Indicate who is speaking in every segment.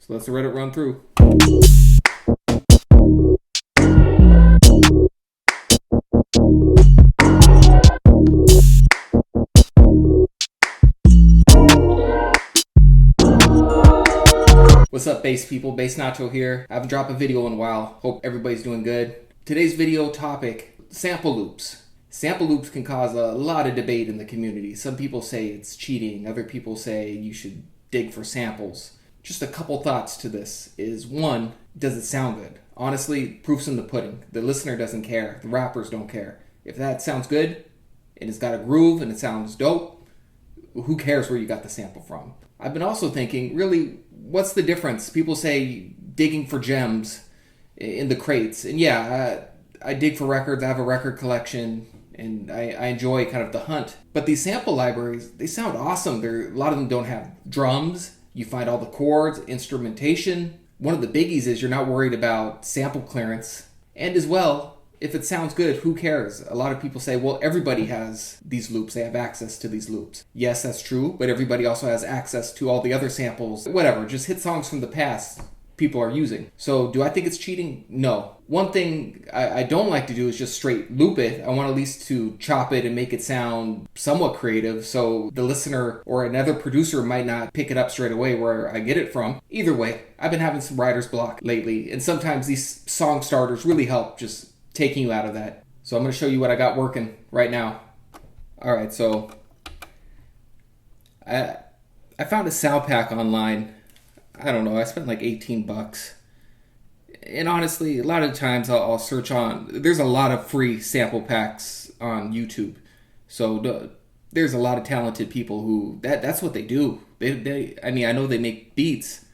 Speaker 1: So let's let it run through. What's up, bass people? Bass Nacho here. I haven't dropped a video in a while. Hope everybody's doing good. Today's video topic, sample loops. Sample loops can cause a lot of debate in the community. Some people say it's cheating. Other people say you should dig for samples. Just a couple thoughts to this is, one, does it sound good? Honestly, proof's in the pudding. The listener doesn't care. The rappers don't care. If that sounds good and it's got a groove and it sounds dope, who cares where you got the sample from? I've been also thinking, really, what's the difference? People say digging for gems in the crates. And yeah, I dig for records. I have a record collection and I enjoy kind of the hunt. But these sample libraries, they sound awesome. A lot of them don't have drums. You find all the chords, instrumentation. One of the biggies is you're not worried about sample clearance. And as well, if it sounds good, who cares? A lot of people say, well, everybody has these loops. They have access to these loops. Yes, that's true, but everybody also has access to all the other samples. Whatever, just hit songs from the past people are using. So do I think it's cheating? No. One thing I don't like to do is just straight loop it. I want at least to chop it and make it sound somewhat creative so the listener or another producer might not pick it up straight away where I get it from. Either way, I've been having some writer's block lately, and sometimes these song starters really help just taking you out of that. So I'm going to show you what I got working right now. Alright, so I found a sound pack online. I don't know, I spent like $18. And honestly, a lot of times I'll search on, there's a lot of free sample packs on YouTube. So there's a lot of talented people who, that's what they do. I mean, I know they make beats,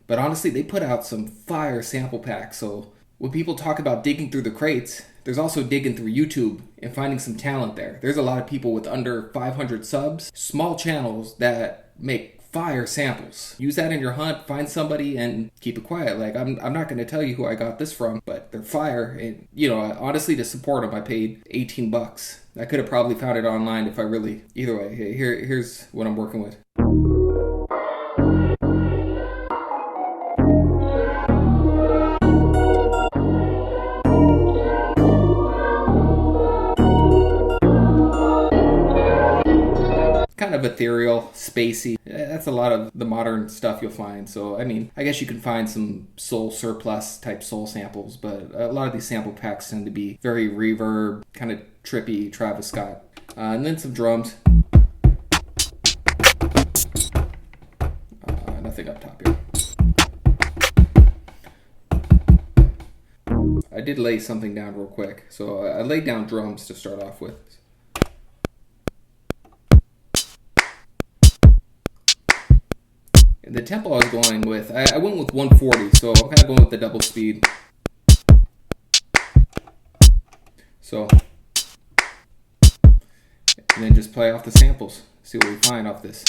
Speaker 1: but honestly, they put out some fire sample packs. So when people talk about digging through the crates, there's also digging through YouTube and finding some talent there. There's a lot of people with under 500 subs, small channels that make fire samples. Use that in your hunt, find somebody and keep it quiet. Like, I'm not going to tell you who I got this from, but they're fire. And, you know, honestly, to support them, I paid $18. I could have probably found it online if I really, either way, here's what I'm working with. Kind of ethereal, spacey. That's a lot of the modern stuff you'll find. So, I mean, I guess you can find some soul surplus type soul samples, but a lot of these sample packs tend to be very reverb, kind of trippy, Travis Scott. And then some drums. Nothing up top here. I did lay something down real quick. So I laid down drums to start off with. The tempo I was going with, I went with 140, so I'm kind of going with the double speed. So, and then just play off the samples, see what we find off this.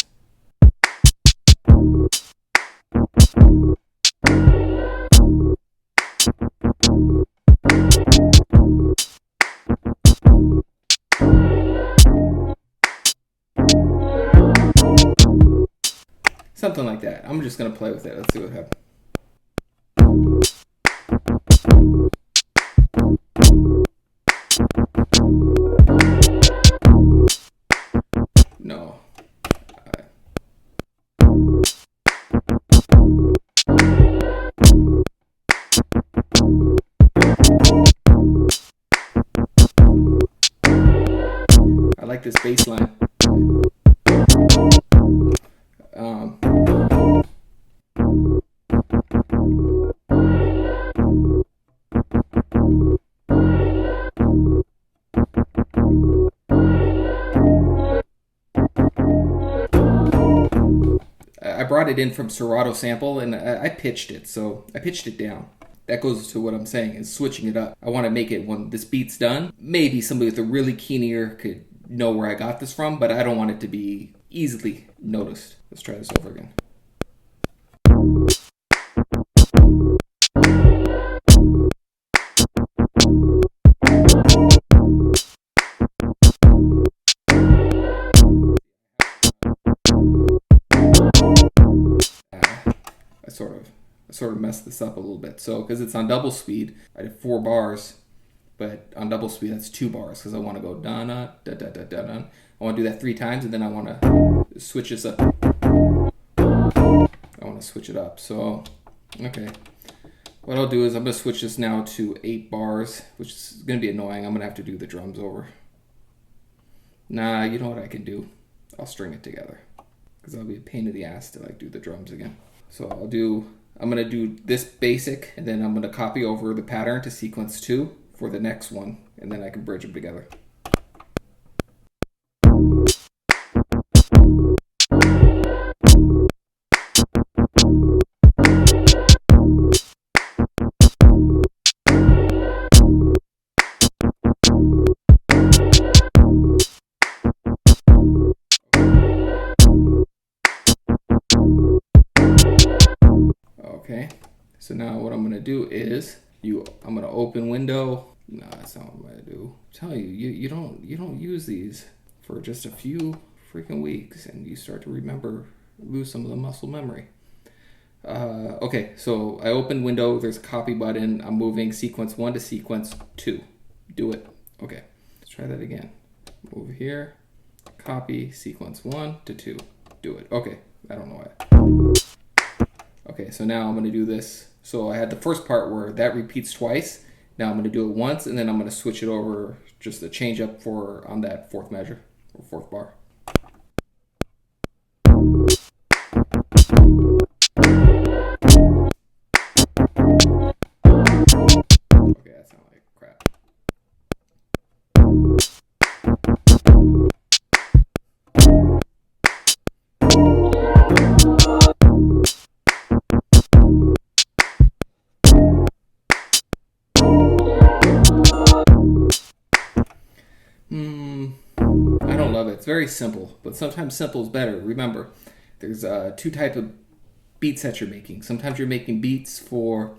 Speaker 1: Something like that. I'm just going to play with it. Let's see what happens. No. I like this bass line. I brought it in from Serato Sample and I pitched it, so I pitched it down. That goes to what I'm saying, is switching it up. I want to make it, when this beat's done, maybe somebody with a really keen ear could know where I got this from, but I don't want it to be easily noticed. Let's try this over again. I sort of I sort of messed this up a little bit. So because it's on double speed, I did 4 bars, but on double speed that's 2 bars because I want to go da da da da da da. I want to do that 3 times, and then I want to switch this up. I want to switch it up. So okay, what I'll do is I'm going to switch this now to 8 bars, which is going to be annoying. I'm going to have to do the drums over. Nah, you know what I can do? I'll string it together because that'll be a pain in the ass to like do the drums again. So I'm going to do this basic, and then I'm going to copy over the pattern to sequence 2 for the next one, and then I can bridge them together. Okay, so now what I'm going to do is I'm going to open window. No, that's not what I'm going to do. I tell you don't use these for just a few freaking weeks, and you start to lose some of the muscle memory. Okay, so I open window, there's a copy button. I'm moving sequence 1 to sequence 2. Do it. Okay, let's try that again. Move here, copy sequence 1 to 2. Do it. Okay, I don't know why. Okay, so now I'm going to do this. So I had the first part where that repeats twice. Now I'm going to do it once, and then I'm going to switch it over, just a change up on that 4th measure, or 4th bar. Okay, that sounds like crap. I don't love it. It's very simple, but sometimes simple is better. Remember, there's 2 types of beats that you're making. Sometimes you're making beats for,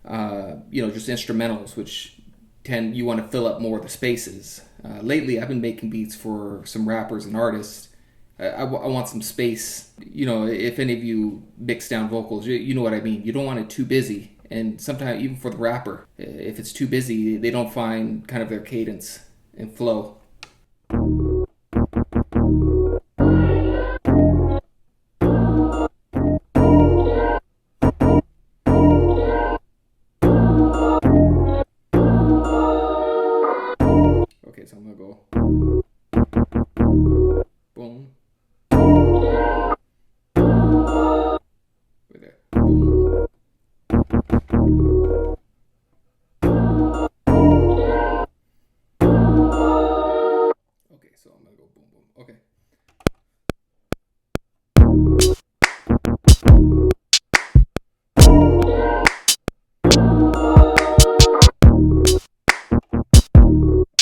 Speaker 1: just instrumentals, which you want to fill up more of the spaces. Lately, I've been making beats for some rappers and artists. I want some space. If any of you mix down vocals, you know what I mean. You don't want it too busy. And sometimes, even for the rapper, if it's too busy, they don't find kind of their cadence and flow. Okay, so I'm gonna go boom. Right there. Boom. Okay, so I'm gonna go boom boom. Okay.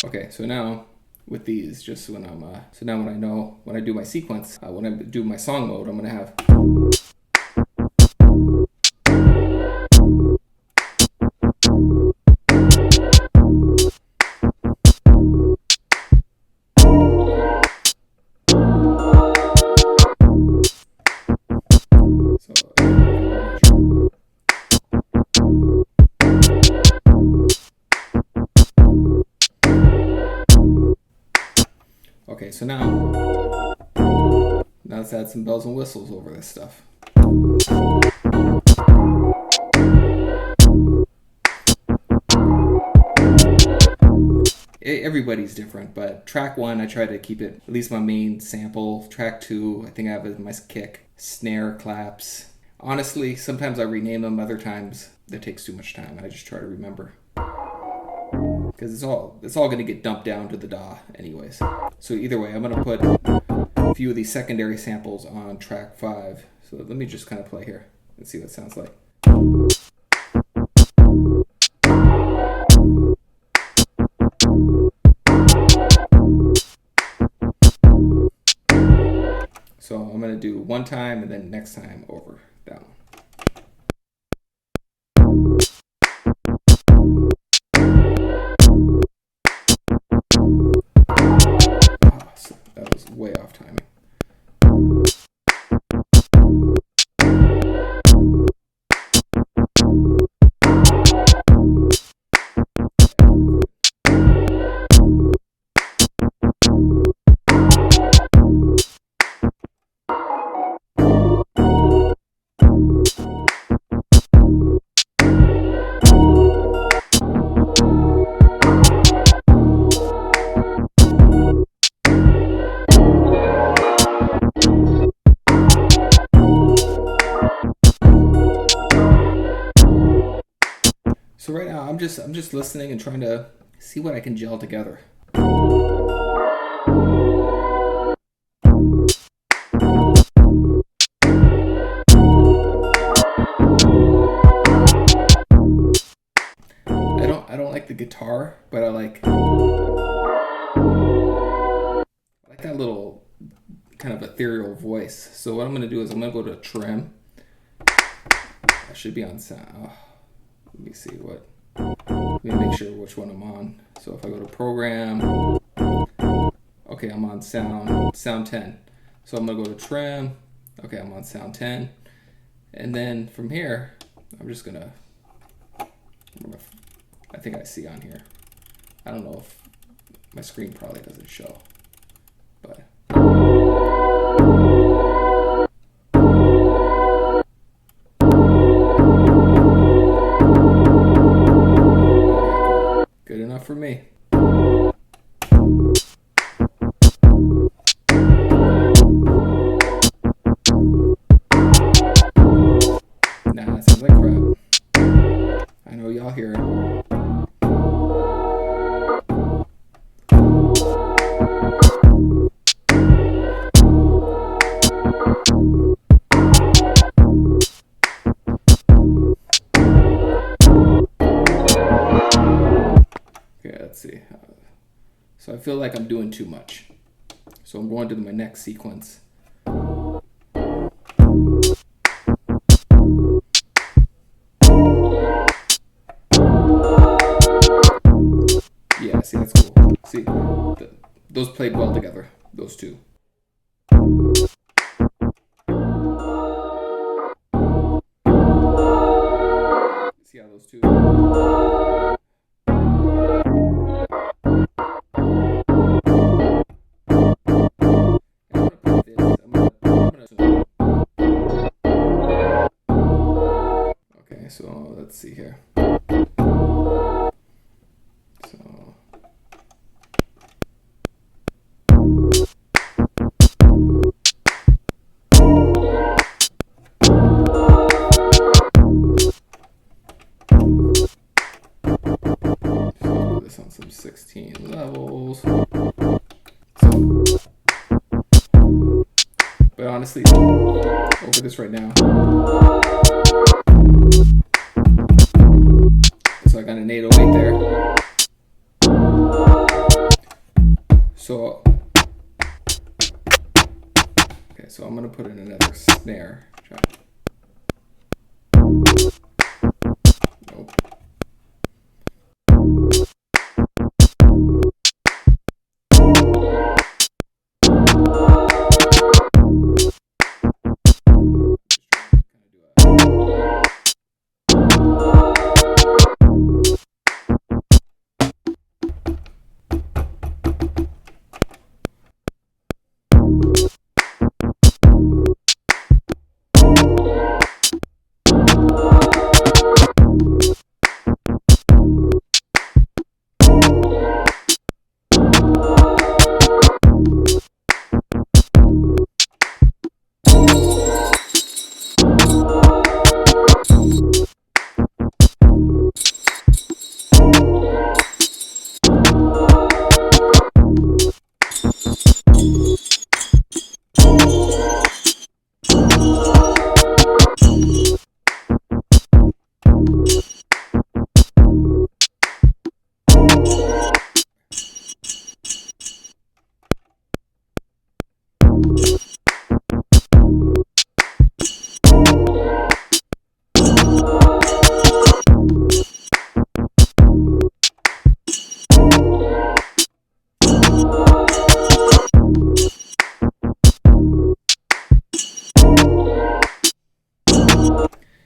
Speaker 1: Okay, so now with these, just when when I do my sequence, when I do my song mode, I'm gonna have. Okay, so now let's add some bells and whistles over this stuff. Everybody's different, but track 1, I try to keep it, at least my main sample. Track 2, I think I have my kick, snare, claps. Honestly, sometimes I rename them, other times that takes too much time. I just try to remember. Because it's all going to get dumped down to the DAW anyways. So either way, I'm going to put a few of these secondary samples on track 5. So let me just kind of play here and see what it sounds like. So I'm going to do one time and then next time over down. That was way off timing. So right now I'm just listening and trying to see what I can gel together. I don't like the guitar, but I like that little kind of ethereal voice. So what I'm gonna do is I'm gonna go to trim. I should be on sound. Oh, let me see what. Let me make sure which one I'm on. So if I go to program, okay, I'm on sound 10. So I'm gonna go to trim. Okay, I'm on sound 10, and then from here, I'm gonna. I think I see on here. I don't know if my screen probably doesn't show, but. Good enough for me. Nah, that sounds like crap. I know y'all hear it. Okay, let's see. So I feel like I'm doing too much. So I'm going to my next sequence. Yeah, see, that's cool. See, those played well together, those two. See how those two. Okay, so let's see here. So. This on some 16 levels. So, but honestly, over this right now. So I got an 808 there. So, okay, so I'm gonna put in another snare. Nope.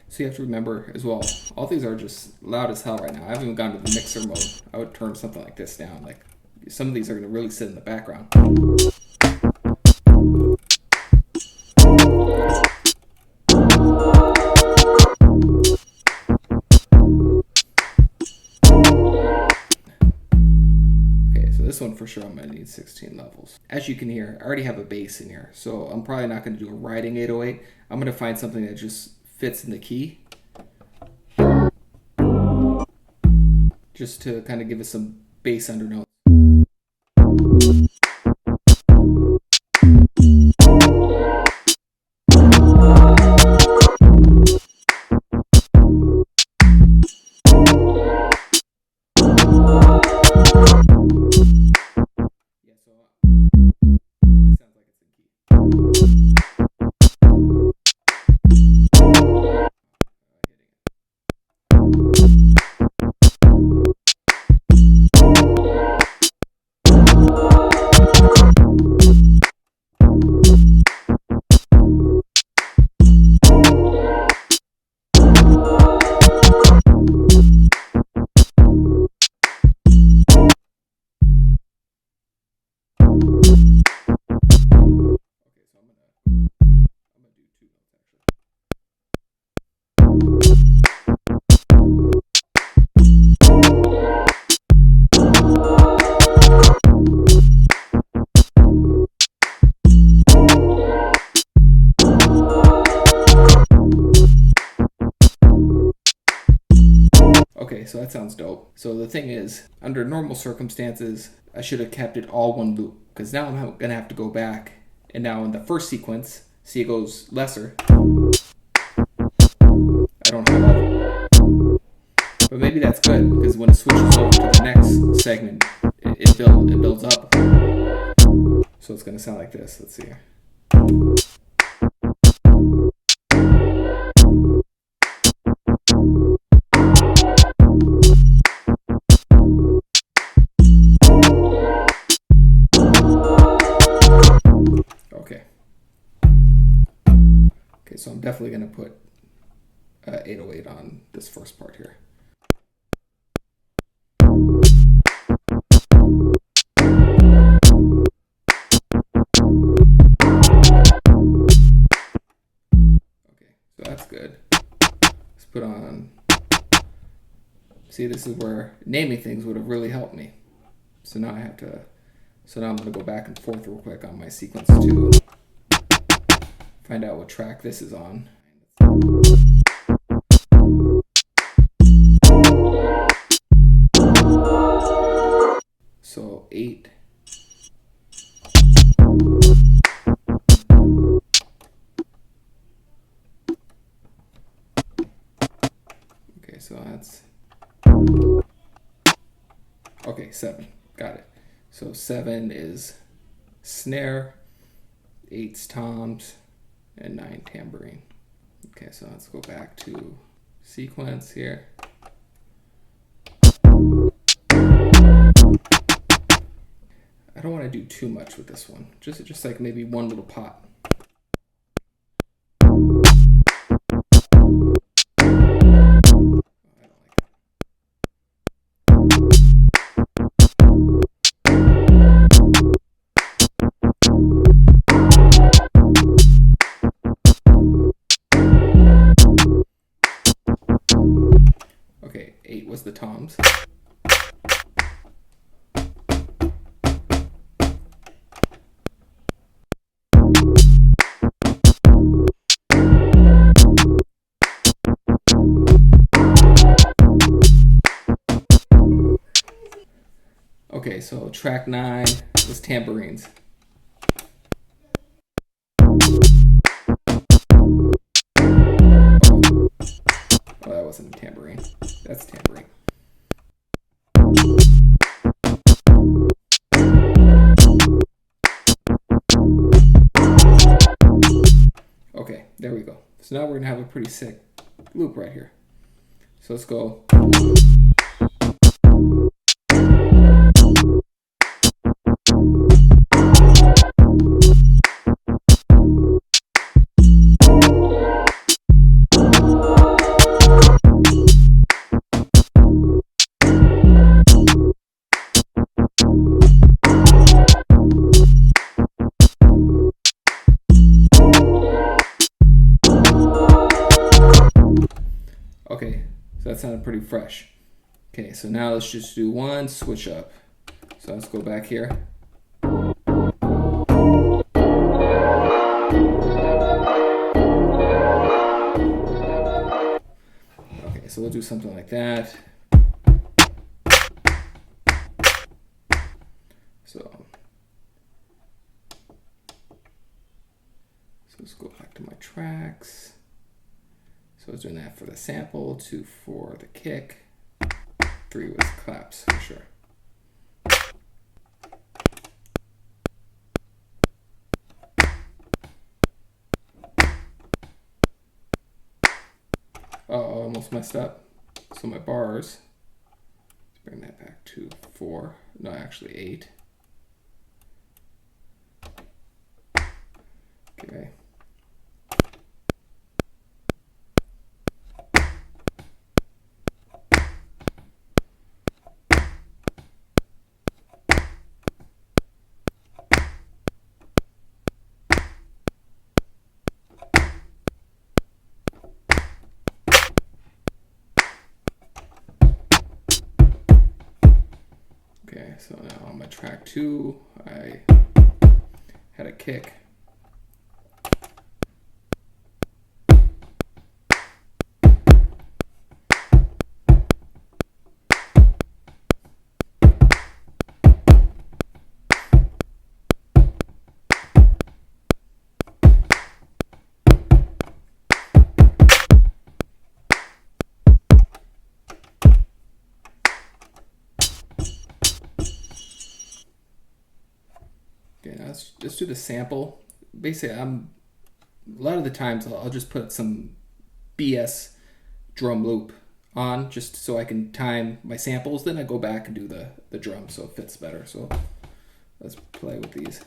Speaker 1: So you have to remember as well, all these are just loud as hell right now. I haven't even gone to the mixer mode. I would turn something like this down. Like some of these are going to really sit in the background. Okay, so this one for sure I'm going to need 16 levels. As you can hear, I already have a bass in here, so I'm probably not going to do a riding 808. I'm going to find something that just fits in the key. just to kind of give us some bass undernotes. Okay, so that sounds dope. So the thing is, under normal circumstances, I should have kept it all one loop, because now I'm going to have to go back, and now in the first sequence, see it goes lesser. I don't have that. But maybe that's good, because when it switches over to the next segment, it builds up. So it's going to sound like this. Let's see here. Okay, so I'm definitely going to put 808 on this first part here. Okay, so that's good. Let's put on... See, this is where naming things would have really helped me. So now I have to... So now I'm going to go back and forth real quick on my sequence 2. Find out what track this is on. So 8. Okay, so that's... Okay, 7. Got it. So 7 is snare, 8's toms, and 9 tambourine. Okay, so let's go back to sequence here. I don't want to do too much with this one. Just like maybe one little pot. Okay, 8 was the toms. Okay, so track 9 was tambourines. Oh, that wasn't a tambourine. That's tambourine. Okay, there we go. So now we're going to have a pretty sick loop right here. So let's go. Okay, so that sounded pretty fresh. Okay, so now let's just do one switch up. So let's go back here. Okay, so we'll do something like that. tracks. So I was doing that for the sample, 2 for the kick, 3 was claps for sure. Oh, I almost messed up. So my bars, let's bring that back to 4, no, actually 8. Okay. Okay, so now on my track 2, I had a kick. Okay, now let's do the sample. Basically, a lot of the times I'll just put some BS drum loop on just so I can time my samples. Then I go back and do the drum so it fits better. So let's play with these.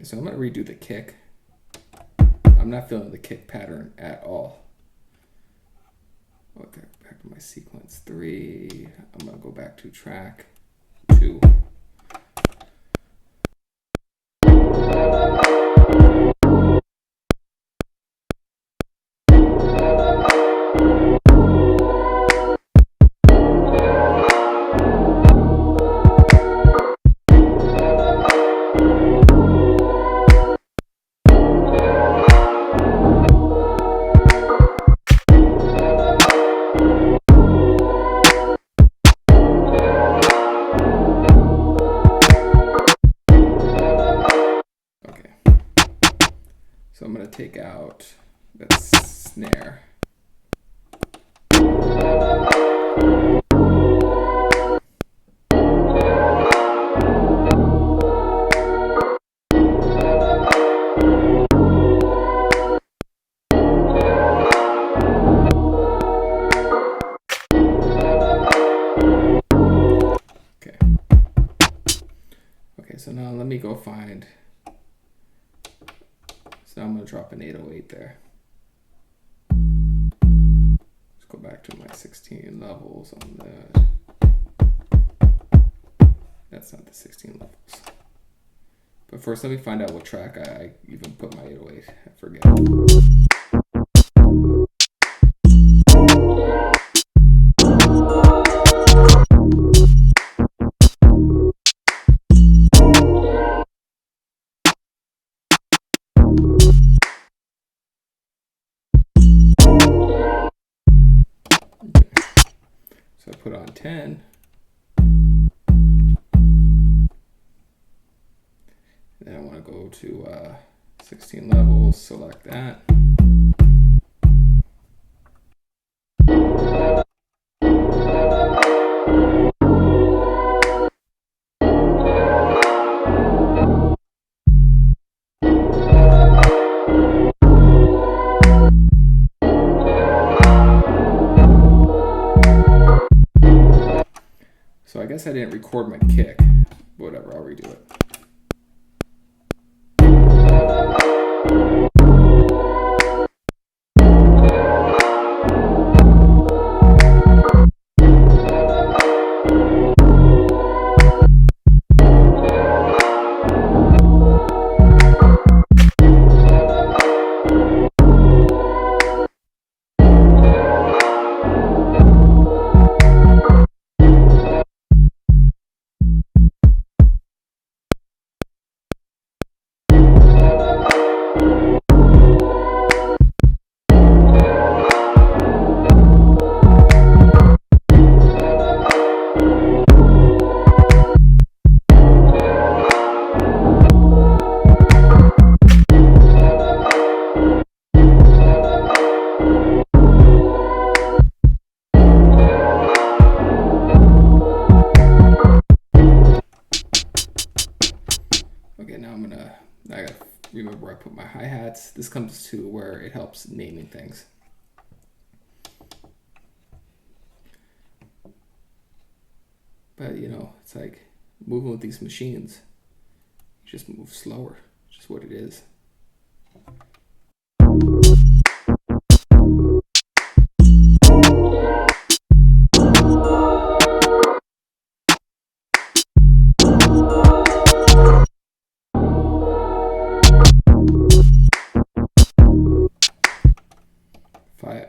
Speaker 1: So I'm going to redo the kick. I'm not feeling the kick pattern at all. Okay, back to my sequence 3. I'm going to go back to track 2. So I'm going to take out that snare. Okay, so now let me go find. So I'm going to drop an 808 there. Let's go back to my 16 levels on that. That's not the 16 levels. But first, let me find out what track I even put my 808. I forget. 10. Then I want to go to 16 levels, select that. So I guess I didn't record my kick. Whatever, I'll redo it. Okay, now I gotta remember where I put my hi-hats. This comes to where it helps naming things. But you know, it's like moving with these machines. You just move slower. It's just what it is.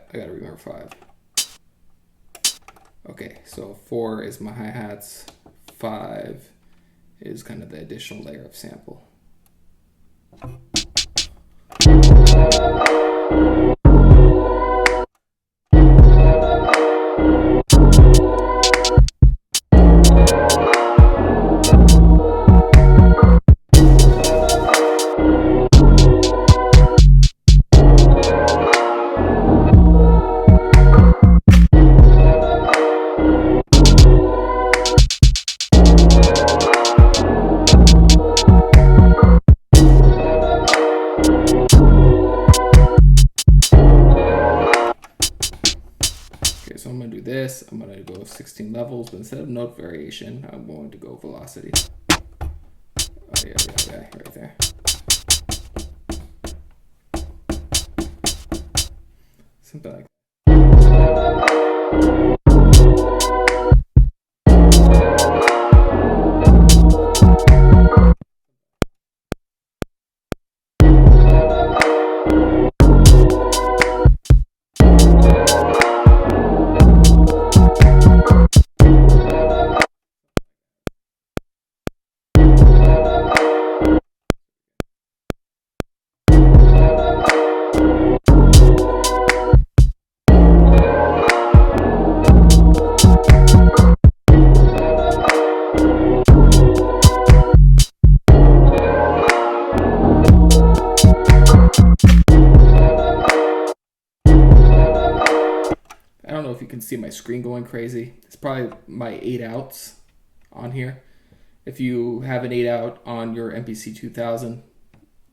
Speaker 1: I gotta remember 5. Okay, so 4 is my hi-hats, 5 is kind of the additional layer of sample. So I'm going to do this. I'm going to go 16 levels, but instead of note variation, I'm going to go velocity. Oh, yeah, right there. Something like that. I don't know if you can see my screen going crazy. It's probably my 8 outs on here. If you have an 8 out on your MPC2000,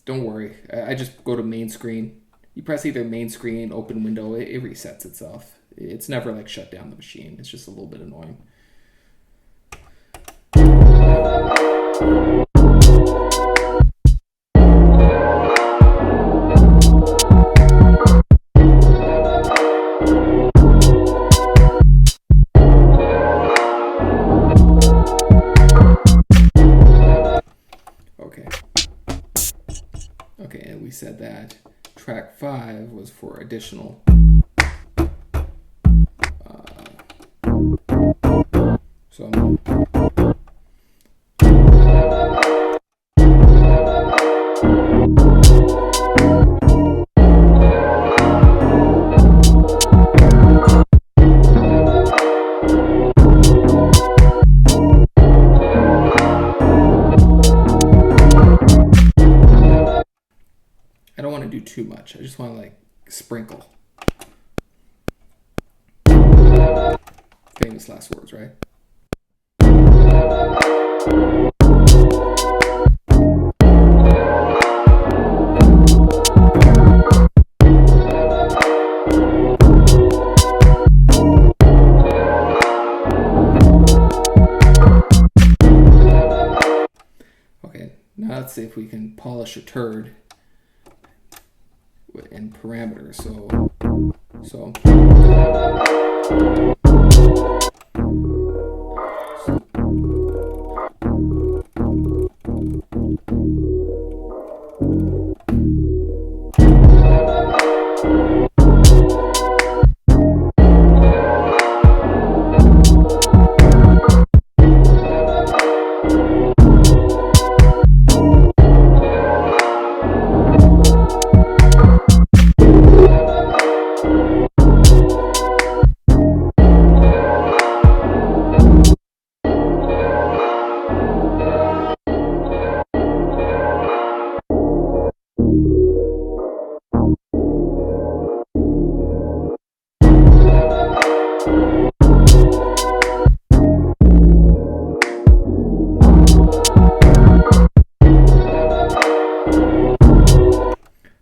Speaker 1: don't worry. I just go to main screen. You press either main screen, open window, it resets itself. It's never like shut down the machine. It's just a little bit annoying. Okay, and we said that track 5 was for additional. So I'm too much. I just want to like sprinkle. Famous last words, right? Okay, now let's see if we can polish a turd in parameters.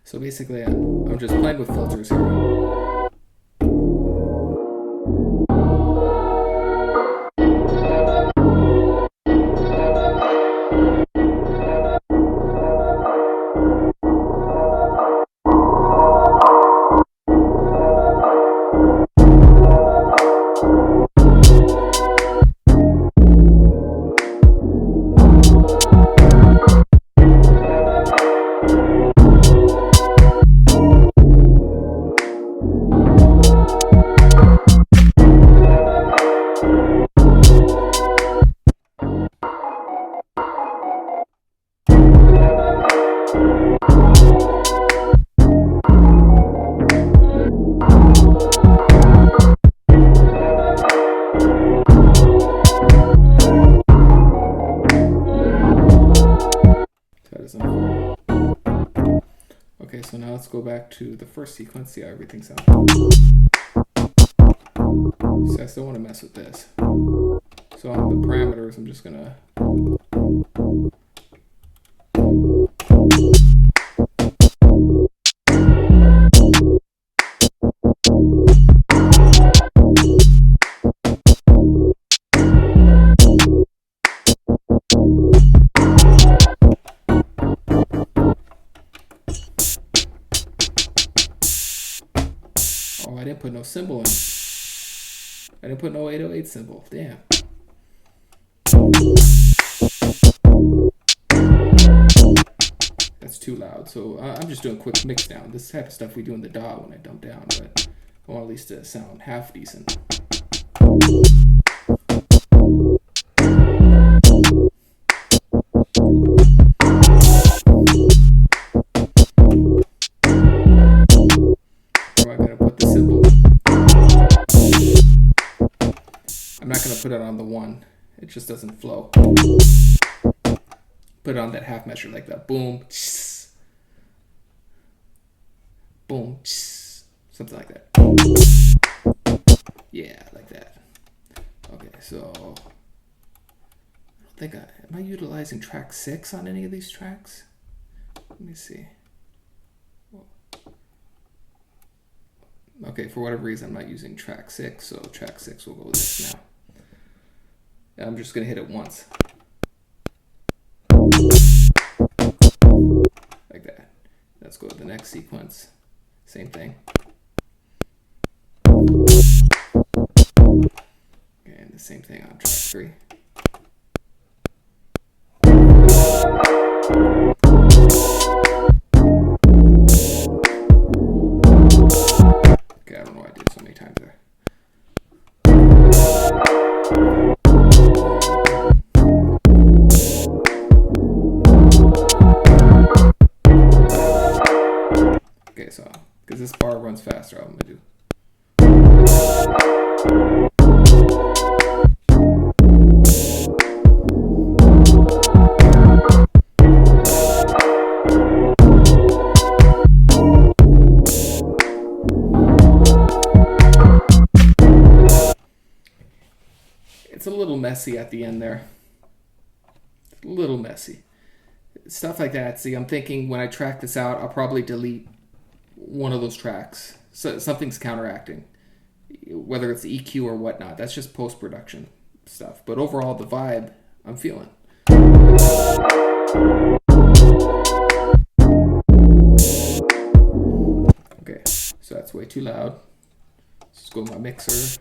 Speaker 1: So basically, I'm just playing with filters here. Okay, so now let's go back to the first sequence, see how everything sounds. So I still want to mess with this. So on the parameters, I'm just gonna I didn't put no symbol in. I didn't put no 808 symbol. Damn. That's too loud. So I'm just doing a quick mix down. This type of stuff we do in the DAW when I dump down, but I want at least to sound half decent. I'm not going to put it on the one. It just doesn't flow. Put it on that half measure like that. Boom. Boom. Something like that. Yeah, like that. Okay, so I don't think am I utilizing track 6 on any of these tracks? Let me see. Okay, for whatever reason I'm not using track 6, so track 6 will go with this now. And I'm just going to hit it once. Like that. Let's go to the next sequence. Same thing. Okay, and the same thing on track 3. Okay, I don't know why I did so many times there. Okay, so because this bar runs faster, I'm gonna do. messy at the end there. A little messy. Stuff like that. See, I'm thinking when I track this out, I'll probably delete one of those tracks. So something's counteracting, whether it's EQ or whatnot. That's just post-production stuff. But overall, the vibe, I'm feeling. Okay, so that's way too loud. Let's go to my mixer.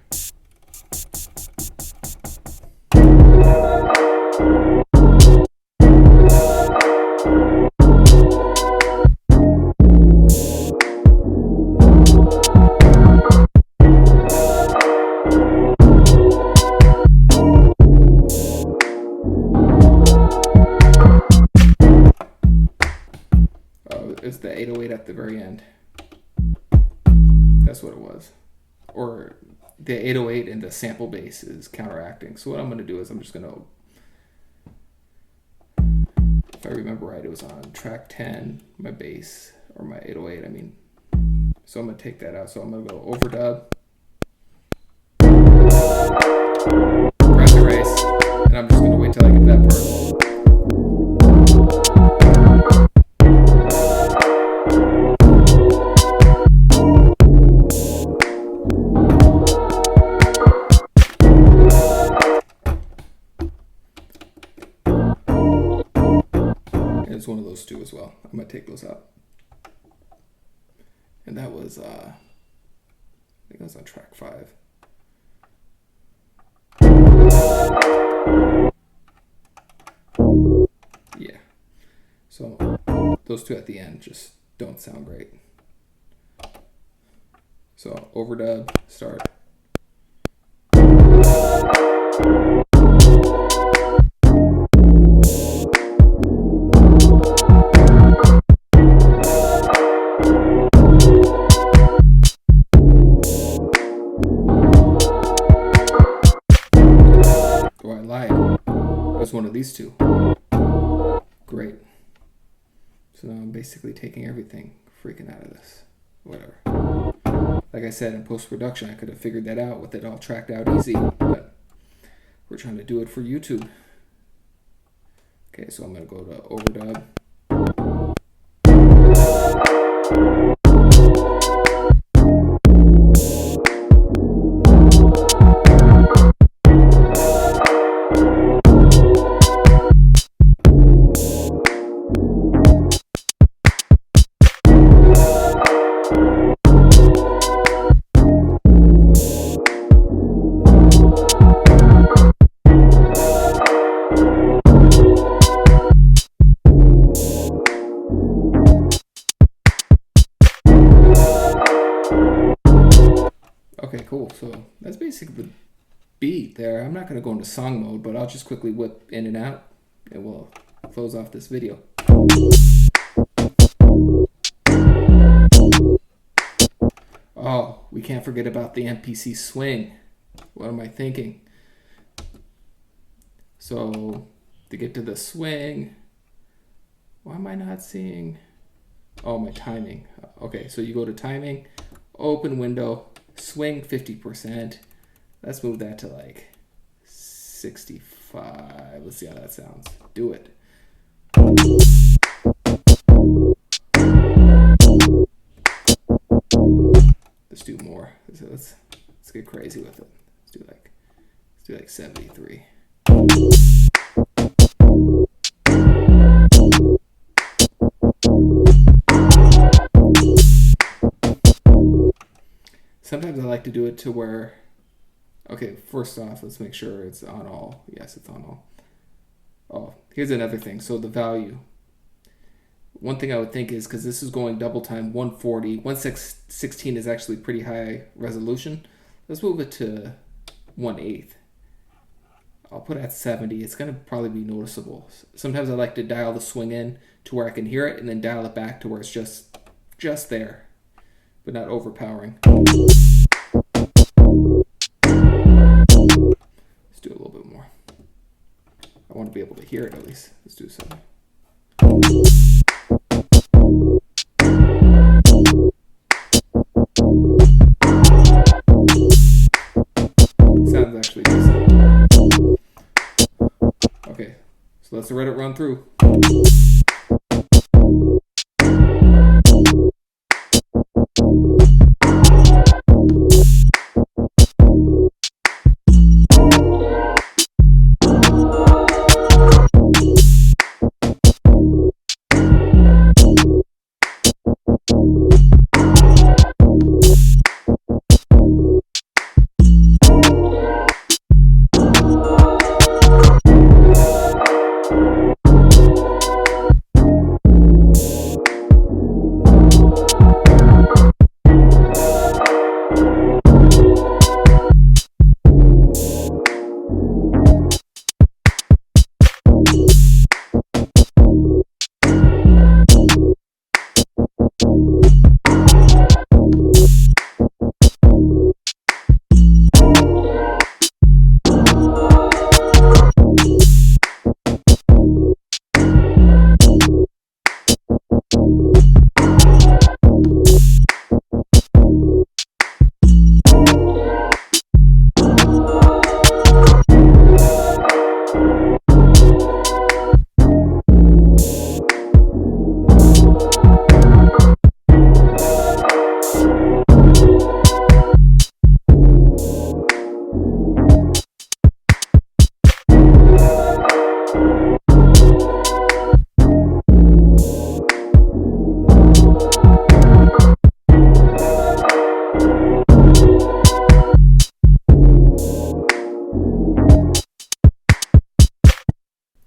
Speaker 1: It's the 808 at the very end. That's what it was. Or the 808 and the sample bass is counteracting. So what I'm going to do is I'm just going to, if I remember right, it was on track 10, my bass, or my 808, I mean. So I'm going to take that out. So I'm going to go overdub, press erase, and I'm just going to wait till I get that part. It's one of those two as well. I'm gonna take those out. And that was I think that was on track 5. Yeah. So those two at the end just don't sound great. So overdub, start. One of these two. Great. So now I'm basically taking everything, freaking out of this. Whatever. Like I said, in post-production, I could have figured that out with it all tracked out easy, but we're trying to do it for YouTube. Okay, so I'm going to go to overdub. Okay, cool. So that's basically the beat there. I'm not going to go into song mode, but I'll just quickly whip in and out, and we'll close off this video. Oh, we can't forget about the MPC swing. What am I thinking? So to get to the swing, why am I not seeing? Oh, my timing. Okay, so you go to timing, open window, swing 50%. Let's move that to like 65. Let's see how that sounds. Do it. Let's do more. Let's get crazy with it. Let's do like 73. Sometimes I like to do it to where, okay, first off, let's make sure it's on all. Yes, it's on all. Oh, here's another thing. So the value. One thing I would think is, because this is going double time, 140. 1/16 is actually pretty high resolution. Let's move it to 1/8. I'll put it at 70. It's going to probably be noticeable. Sometimes I like to dial the swing in to where I can hear it, and then dial it back to where it's just there, but not overpowering. Let's do a little bit more. I want to be able to hear it at least. Let's do something. Sounds actually decent. Okay, so let's let it run through.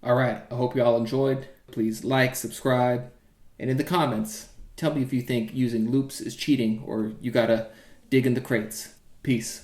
Speaker 1: Alright, I hope you all enjoyed. Please like, subscribe, and in the comments, tell me if you think using loops is cheating or you gotta dig in the crates. Peace.